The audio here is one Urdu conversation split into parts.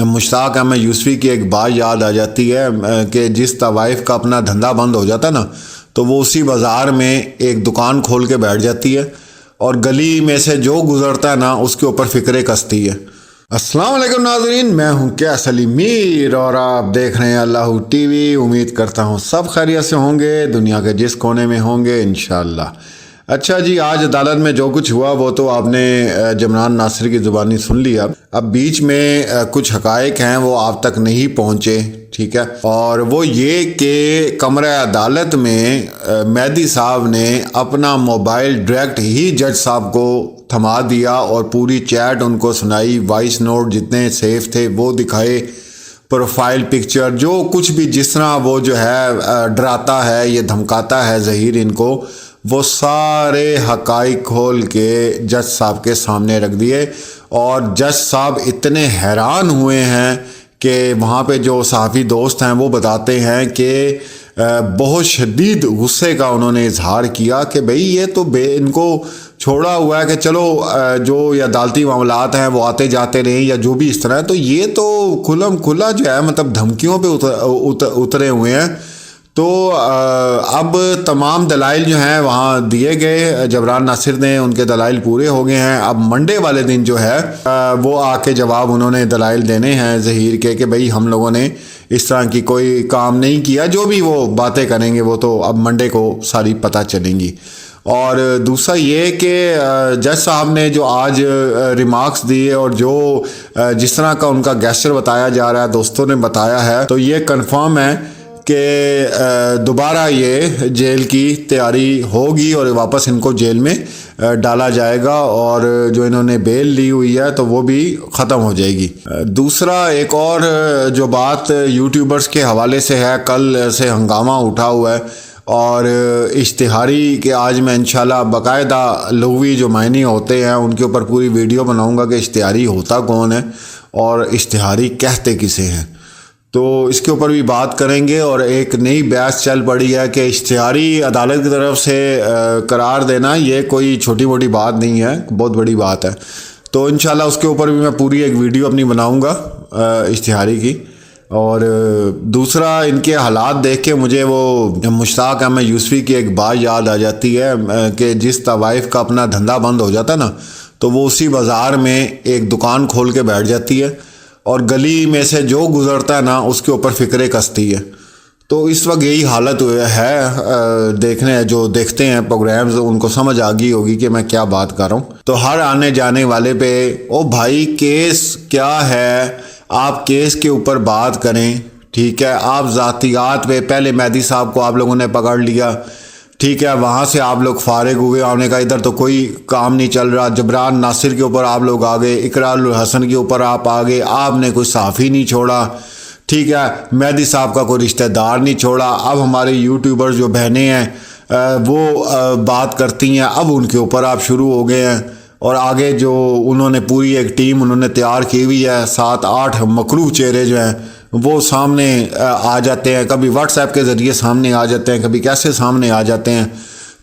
مشتاق احمد یوسفی کی ایک بات یاد آ جاتی ہے کہ جس طوائف کا اپنا دھندا بند ہو جاتا نا تو وہ اسی بازار میں ایک دکان کھول کے بیٹھ جاتی ہے اور گلی میں سے جو گزرتا ہے نا اس کے اوپر فکریں کستی ہے۔ السلام علیکم ناظرین، میں ہوں سلیم میر اور آپ دیکھ رہے ہیں اللہ ٹی وی۔ امید کرتا ہوں سب خیریت سے ہوں گے، دنیا کے جس کونے میں ہوں گے انشاءاللہ۔ اچھا جی، آج عدالت میں جو کچھ ہوا وہ تو آپ نے جمران ناصر کی زبانی سن لیا۔ اب بیچ میں کچھ حقائق ہیں وہ آپ تک نہیں پہنچے، ٹھیک ہے، اور وہ یہ کہ کمرہ عدالت میں مہدی صاحب نے اپنا موبائل ڈائریکٹ ہی جج صاحب کو تھما دیا اور پوری چیٹ ان کو سنائی، وائس نوٹ جتنے سیف تھے وہ دکھائے، پروفائل پکچر جو کچھ بھی جس طرح وہ جو ہے ڈراتا ہے، یہ دھمکاتا ہے ظہیر ان کو، وہ سارے حقائق کھول کے جج صاحب کے سامنے رکھ دیے۔ اور جج صاحب اتنے حیران ہوئے ہیں کہ وہاں پہ جو صحافی دوست ہیں وہ بتاتے ہیں کہ بہت شدید غصے کا انہوں نے اظہار کیا کہ بھئی یہ تو ان کو چھوڑا ہوا ہے کہ چلو جو یہ عدالتی معاملات ہیں وہ آتے جاتے رہیں یا جو بھی اس طرح ہے، تو یہ تو کھلم کھلا جو ہے مطلب دھمکیوں پہ اترے ہوئے ہیں۔ تو اب تمام دلائل جو ہیں وہاں دیے گئے، جمران ناصر نے ان کے دلائل پورے ہو گئے ہیں۔ اب منڈے والے دن جو ہے وہ آ کے جواب انہوں نے دلائل دینے ہیں ظہیر کے کہ بھئی ہم لوگوں نے اس طرح کی کوئی کام نہیں کیا، جو بھی وہ باتیں کریں گے وہ تو اب منڈے کو ساری پتہ چلیں گی۔ اور دوسرا یہ کہ جج صاحب نے جو آج ریمارکس دیے اور جو جس طرح کا ان کا گیسچر بتایا جا رہا ہے، دوستوں نے بتایا ہے، تو یہ کنفرم ہے کہ دوبارہ یہ جیل کی تیاری ہوگی اور واپس ان کو جیل میں ڈالا جائے گا اور جو انہوں نے بیل لی ہوئی ہے تو وہ بھی ختم ہو جائے گی۔ دوسرا ایک اور جو بات یوٹیوبرز کے حوالے سے ہے، کل سے ہنگامہ اٹھا ہوا ہے اور اشتہاری کہ آج میں انشاءاللہ باقاعدہ لغوی جو معنی ہوتے ہیں ان کے اوپر پوری ویڈیو بناؤں گا کہ اشتہاری ہوتا کون ہے اور اشتہاری کہتے کسے ہیں، تو اس کے اوپر بھی بات کریں گے۔ اور ایک نئی بحث چل پڑی ہے کہ اشتہاری عدالت کی طرف سے قرار دینا یہ کوئی چھوٹی موٹی بات نہیں ہے، بہت بڑی بات ہے، تو انشاءاللہ اس کے اوپر بھی میں پوری ایک ویڈیو اپنی بناؤں گا اشتہاری کی۔ اور دوسرا ان کے حالات دیکھ کے مجھے وہ مشتاق احمد یوسفی کی ایک بات یاد آ جاتی ہے کہ جس طوائف کا اپنا دھندا بند ہو جاتا نا تو وہ اسی بازار میں ایک دکان کھول کے بیٹھ جاتی ہے اور گلی میں سے جو گزرتا ہے نا اس کے اوپر فکریں کستی ہے۔ تو اس وقت یہی حالت ہے، جو دیکھتے ہیں پروگرامز ان کو سمجھ آ گئی ہوگی کہ میں کیا بات کر رہا ہوں۔ تو ہر آنے جانے والے پہ او بھائی کیس کیا ہے، آپ کیس کے اوپر بات کریں، ٹھیک ہے، آپ ذاتیات پہ پہلے مہدی صاحب کو آپ لوگوں نے پکڑ لیا، ٹھیک ہے، وہاں سے آپ لوگ فارغ ہوئے، آپ نے کہا ادھر تو کوئی کام نہیں چل رہا، جمران ناصر کے اوپر آپ لوگ آگے، اقرار الحسن کے اوپر آپ آگے، آپ نے کوئی صحافی نہیں چھوڑا، ٹھیک ہے، مہدی صاحب کا کوئی رشتہ دار نہیں چھوڑا۔ اب ہمارے یوٹیوبر جو بہنیں ہیں وہ بات کرتی ہیں، اب ان کے اوپر آپ شروع ہو گئے ہیں اور آگے جو انہوں نے پوری ایک ٹیم انہوں نے تیار کی ہوئی ہے، 7-8 مکروہ چہرے جو ہیں وہ سامنے آ جاتے ہیں، کبھی واٹس ایپ کے ذریعے سامنے آ جاتے ہیں، کبھی کیسے سامنے آ جاتے ہیں،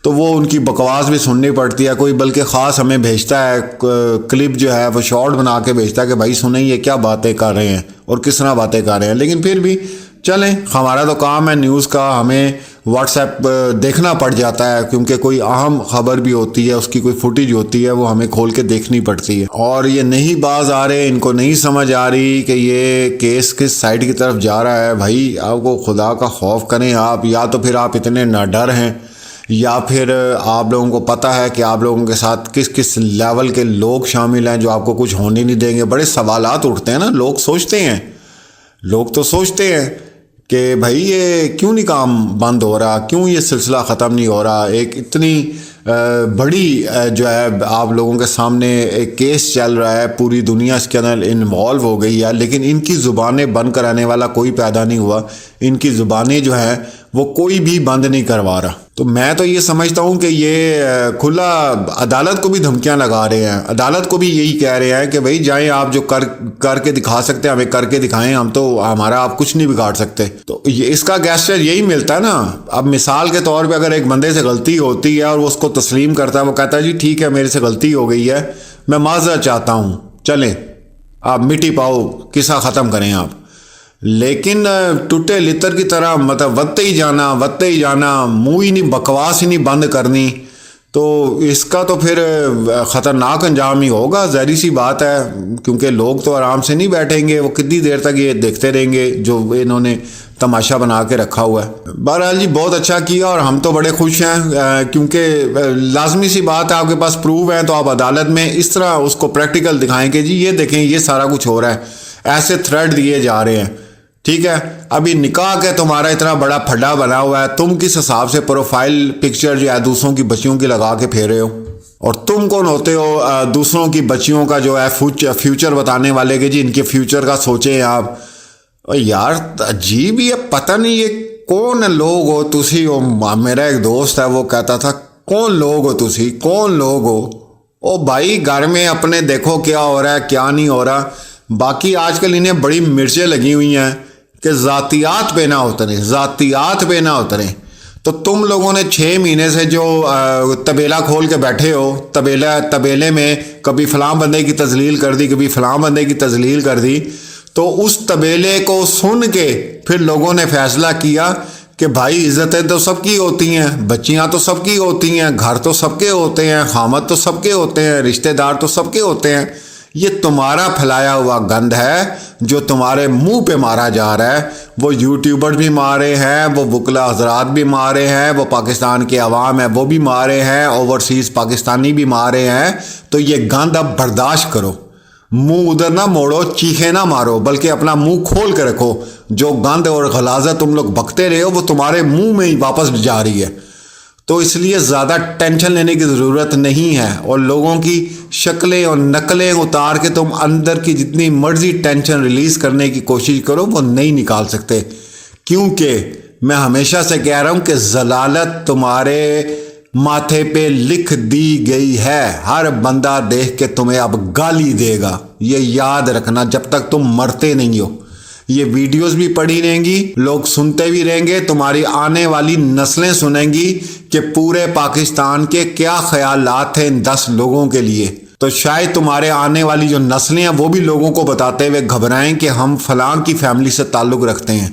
تو وہ ان کی بکواس بھی سننی پڑتی ہے۔ کوئی بلکہ خاص ہمیں بھیجتا ہے کلپ جو ہے وہ شارٹ بنا کے بھیجتا ہے کہ بھائی سنیں یہ کیا باتیں کر رہے ہیں اور کس طرح باتیں کر رہے ہیں، لیکن پھر بھی چلیں، ہمارا تو کام ہے نیوز کا، ہمیں واٹس ایپ دیکھنا پڑ جاتا ہے کیونکہ کوئی اہم خبر بھی ہوتی ہے، اس کی کوئی فوٹیج ہوتی ہے وہ ہمیں کھول کے دیکھنی پڑتی ہے۔ اور یہ نہیں باز آ رہے، ان کو نہیں سمجھ آ رہی کہ یہ کیس کس سائڈ کی طرف جا رہا ہے۔ بھائی آپ کو خدا کا خوف کریں آپ، یا تو پھر آپ اتنے ناڈر ہیں یا پھر آپ لوگوں کو پتہ ہے کہ آپ لوگوں کے ساتھ کس کس لیول کے لوگ شامل ہیں جو آپ کو کچھ ہونے نہیں دیں گے۔ بڑے سوالات اٹھتے ہیں نا، لوگ تو سوچتے ہیں کہ بھائی یہ کیوں نہیں کام بند ہو رہا، کیوں یہ سلسلہ ختم نہیں ہو رہا، ایک اتنی بڑی جو ہے آپ لوگوں کے سامنے ایک کیس چل رہا ہے، پوری دنیا اس کے اندر انوالو ہو گئی ہے، لیکن ان کی زبانیں بند کرانے والا کوئی پیدا نہیں ہوا، ان کی زبانیں جو ہیں وہ کوئی بھی بند نہیں کروا رہا۔ تو میں تو یہ سمجھتا ہوں کہ یہ کھلا عدالت کو بھی دھمکیاں لگا رہے ہیں، عدالت کو بھی یہی کہہ رہے ہیں کہ بھائی جائیں آپ جو کر کے دکھا سکتے ہیں ہمیں کر کے دکھائیں، ہم تو ہمارا آپ کچھ نہیں بگاڑ سکتے۔ تو اس کا گیسچر یہی ملتا ہے نا۔ اب مثال کے طور پہ اگر ایک بندے سے غلطی ہوتی ہے اور وہ اس کو تسلیم کرتا ہے، وہ کہتا ہے جی ٹھیک ہے میرے سے غلطی ہو گئی ہے، میں معذرت چاہتا ہوں، چلیں آپ مٹی پاؤ قصہ ختم کریں آپ. لیکن ٹوٹے لتر کی طرح مطلب ودتے ہی جانا, منہ ہی نہیں, بکواس ہی نہیں بند کرنی, تو اس کا تو پھر خطرناک انجام ہی ہوگا. ظاہری سی بات ہے, کیونکہ لوگ تو آرام سے نہیں بیٹھیں گے, وہ کتنی دیر تک یہ دیکھتے رہیں گے جو انہوں نے تماشا بنا کے رکھا ہوا ہے. بہرحال جی بہت اچھا کیا اور ہم تو بڑے خوش ہیں, کیونکہ لازمی سی بات ہے آپ کے پاس پروف ہیں تو آپ عدالت میں اس طرح اس کو پریکٹیکل دکھائیں کہ جی یہ دیکھیں یہ سارا کچھ ہو رہا ہے, ایسے تھریٹ دیے جا رہے ہیں. ٹھیک ہے, ابھی نکاح کے تمہارا اتنا بڑا پھڈا بنا ہوا ہے, تم کس حساب سے پروفائل پکچر جو ہے دوسروں کی بچیوں کی لگا کے پھیرے ہو, اور تم کون ہوتے ہو دوسروں کی بچیوں کا جو ہے فیوچر بتانے والے کہ جی ان کے فیوچر کا سوچیں آپ. یار عجیب ہی ہے, پتہ نہیں یہ کون لوگ ہو تسی ہو. میرا ایک دوست ہے وہ کہتا تھا کون لوگ ہو تسی, کون لوگ ہو. او بھائی گھر میں اپنے دیکھو کیا ہو رہا ہے کیا نہیں ہو رہا. باقی آج کل انہیں بڑی مرچیں لگی ہوئی ہیں کہ ذاتیات پہ نہ اتریں. تو تم لوگوں نے 6 مہینے سے جو طبیلہ کھول کے بیٹھے ہو, طبیلے میں کبھی فلاں بندے کی تذلیل کر دی, کبھی فلاں بندے کی تذلیل کر دی, تو اس طبیلے کو سن کے پھر لوگوں نے فیصلہ کیا کہ بھائی عزتیں تو سب کی ہوتی ہیں, بچیاں تو سب کی ہوتی ہیں, گھر تو سب کے ہوتے ہیں, خامد تو سب کے ہوتے ہیں, رشتہ دار تو سب کے ہوتے ہیں. یہ تمہارا پھیلایا ہوا گند ہے جو تمہارے منہ پہ مارا جا رہا ہے. وہ یوٹیوبر بھی مارے ہیں, وہ وکلا حضرات بھی مارے ہیں, وہ پاکستان کے عوام ہیں وہ بھی مارے ہیں, اوورسیز پاکستانی بھی مارے ہیں. تو یہ گند اب برداشت کرو, منہ ادھر نہ موڑو, چیخے نہ مارو, بلکہ اپنا منہ کھول کے رکھو. جو گند اور غلاظت تم لوگ بکتے رہے ہو وہ تمہارے منہ میں ہی واپس جا رہی ہے. تو اس لیے زیادہ ٹینشن لینے کی ضرورت نہیں ہے, اور لوگوں کی شکلیں اور نقلیں اتار کے تم اندر کی جتنی مرضی ٹینشن ریلیز کرنے کی کوشش کرو وہ نہیں نکال سکتے. کیونکہ میں ہمیشہ سے کہہ رہا ہوں کہ ضلالت تمہارے ماتھے پہ لکھ دی گئی ہے. ہر بندہ دیکھ کے تمہیں اب گالی دے گا, یہ یاد رکھنا جب تک تم مرتے نہیں ہو. یہ ویڈیوز بھی پڑی رہیں گی, لوگ سنتے بھی رہیں گے, تمہاری آنے والی نسلیں سنیں گی کہ پورے پاکستان کے کیا خیالات تھے ان 10 لوگوں کے لیے. تو شاید تمہارے آنے والی جو نسلیں ہیں وہ بھی لوگوں کو بتاتے ہوئے گھبرائیں کہ ہم فلاں کی فیملی سے تعلق رکھتے ہیں.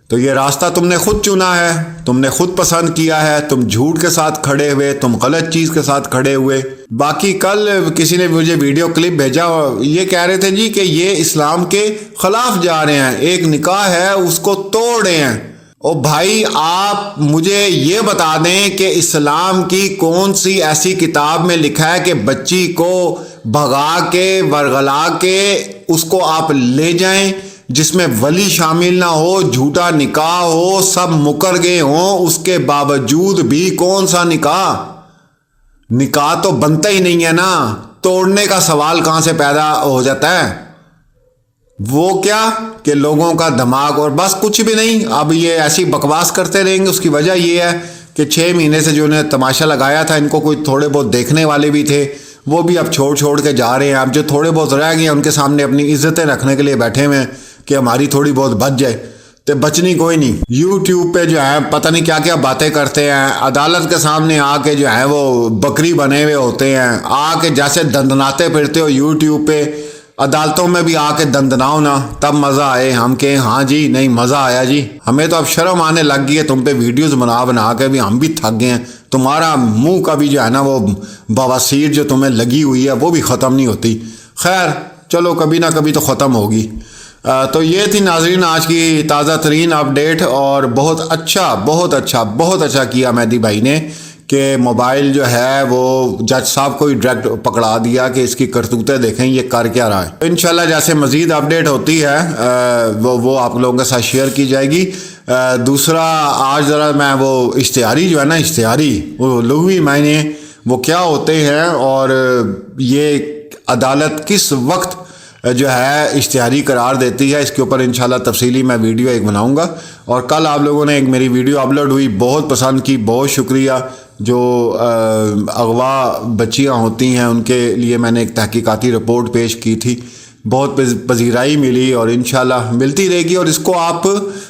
تو یہ راستہ تم نے خود چنا ہے, تم نے خود پسند کیا ہے, تم جھوٹ کے ساتھ کھڑے ہوئے, تم غلط چیز کے ساتھ کھڑے ہوئے. باقی کل کسی نے مجھے ویڈیو کلپ بھیجا, یہ کہہ رہے تھے جی کہ یہ اسلام کے خلاف جا رہے ہیں, ایک نکاح ہے اس کو توڑ رہے ہیں. او بھائی آپ مجھے یہ بتا دیں کہ اسلام کی کون سی ایسی کتاب میں لکھا ہے کہ بچی کو بھگا کے ورغلا کے اس کو آپ لے جائیں, جس میں ولی شامل نہ ہو, جھوٹا نکاح ہو, سب مکر گئے ہوں, اس کے باوجود بھی کون سا نکاح تو بنتا ہی نہیں ہے نا. توڑنے کا سوال کہاں سے پیدا ہو جاتا ہے؟ وہ کیا کہ لوگوں کا دماغ, اور بس کچھ بھی نہیں. اب یہ ایسی بکواس کرتے رہیں گے. اس کی وجہ یہ ہے کہ 6 مہینے سے جو انہیں تماشا لگایا تھا, ان کو کوئی تھوڑے بہت دیکھنے والے بھی تھے, وہ بھی اب چھوڑ کے جا رہے ہیں. اب جو تھوڑے بہت رہ گئے ہیں ان کے سامنے اپنی عزتیں رکھنے کے لیے بیٹھے ہوئے ہیں کہ ہماری تھوڑی بہت بچ جائے. تو بچنی کوئی نہیں. یوٹیوب پہ جو ہے پتہ نہیں کیا کیا باتیں کرتے ہیں, عدالت کے سامنے آ کے جو ہے وہ بکری بنے ہوئے ہوتے ہیں, آ کے جیسے دندناتے پھرتے ہو یوٹیوب پہ. عدالتوں میں بھی آ کے دندناؤ نا, تب مزہ آئے. ہم کہیں ہاں جی نہیں مزہ آیا جی. ہمیں تو اب شرم آنے لگ گئی ہے تم پہ ویڈیوز بنا کے بھی, ہم بھی تھک گئے ہیں. تمہارا منہ کا بھی جو ہے نا وہ بواسیر جو تمہیں لگی ہوئی ہے وہ بھی ختم نہیں ہوتی. خیر چلو کبھی نہ کبھی تو ختم ہوگی. تو یہ تھی ناظرین آج کی تازہ ترین اپڈیٹ, اور بہت اچھا کیا مہدی بھائی نے کہ موبائل جو ہے وہ جج صاحب کو ہی ڈائریکٹ پکڑا دیا کہ اس کی کرتوتیں دیکھیں یہ کر کیا رہا ہے. انشاءاللہ جیسے مزید اپڈیٹ ہوتی ہے وہ آپ لوگوں کے ساتھ شیئر کی جائے گی. دوسرا آج ذرا میں وہ اشتہاری جو ہے نا, اشتہاری وہ لغوی معنی وہ کیا ہوتے ہیں, اور یہ عدالت کس وقت جو ہے اشتہاری قرار دیتی ہے, اس کے اوپر انشاءاللہ تفصیلی میں ویڈیو ایک بناؤں گا. اور کل آپ لوگوں نے ایک میری ویڈیو اپلوڈ ہوئی, بہت پسند کی, بہت شکریہ. جو اغوا بچیاں ہوتی ہیں ان کے لیے میں نے ایک تحقیقاتی رپورٹ پیش کی تھی, بہت پذیرائی ملی اور انشاءاللہ ملتی رہے گی. اور اس کو آپ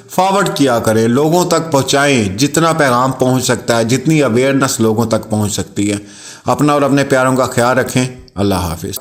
فارورڈ کیا کریں, لوگوں تک پہنچائیں, جتنا پیغام پہنچ سکتا ہے, جتنی اویئرنس لوگوں تک پہنچ سکتی ہے. اپنا اور اپنے پیاروں کا خیال رکھیں. اللہ حافظ.